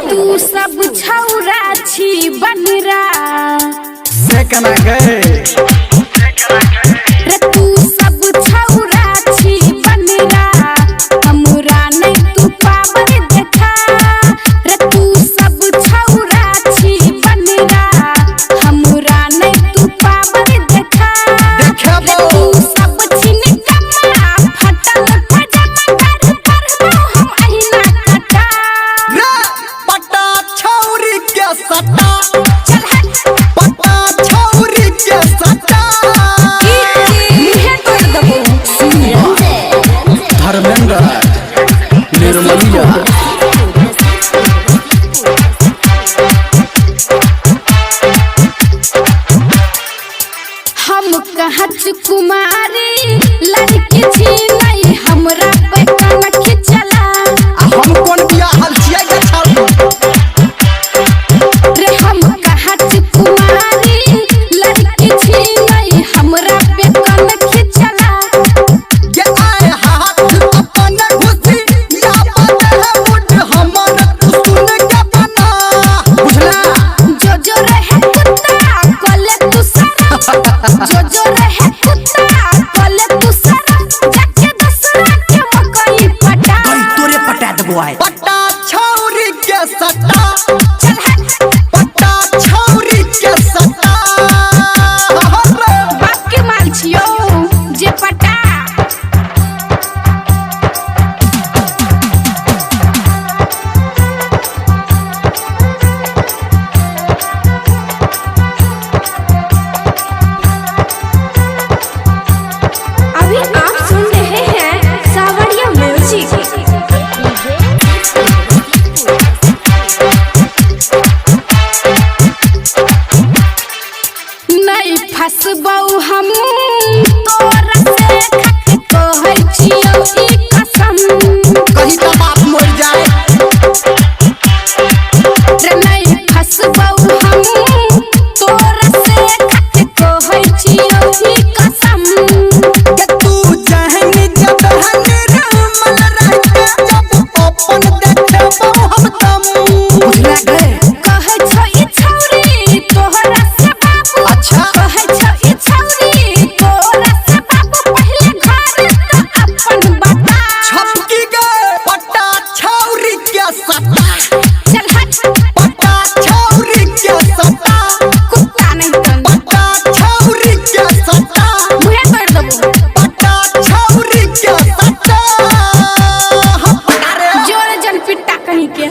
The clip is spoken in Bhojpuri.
तू सब छौरा छी बनरा से कना गए रे तू सब छौरा छी बनरा हमरा नहीं तू पावर देखा रे तू सब छौरा छी बनरा हमरा नहीं तू पावर देखा रे तू सब छिन कमा फटल फजमा कर पर हम अहिना कटा रे पटा छौरी के सटा चल हट पटा छौरी के सटा मुहे तोड़ दबो धर्मेंद्र निर्मलिया हम कहाँ कुमारी लड़की छी नहीं हमरा पे कान खिंचला हम कौन बिया हल छियै के छाल रे हम कहाँ कुमारी लड़की छी नहीं हमरा पे कान खिंचला ये आए हाथ अपन घुसी या बात है मुझ हमर तू सुन के बना बुझला जो रहे कुत्ता कोले तू सारा जो रहे कुत्ता कोले तू सारा जाके दूसरा के मकई पटा गई तोरे पटा देबो आए पटा छौरी के सटा चल हट पटा छौरी के सटा बाप के माल छियो जे पटा अभी आप सुन रहे हैं सावरिया म्यूजिक नहीं फसबौ हम तोरा से खट कहै छियौ ई कसम कहीं तो बाप मर जाए रे नहीं फसबौ हम तोरा से खट कहै छियौ ई कसम के तू जहन जब हन रामल रहते जब अपन देखबो हम तम बुझला गए कहै छौ ई छौरी तोहरा से बाबू अच्छा कहै छौ ई छौरी तोहरा से बाबू पहले घर तो अपन बता छपकी गए पटा छौरी के सटा चल हट पटा छौरी के सटा कुत्ता नहीं तन पटा छौरी के सटा मुहे तोड़ दबो पटा छौरी के सटा हम पटा रे जोर जन पिट्टा कहीं के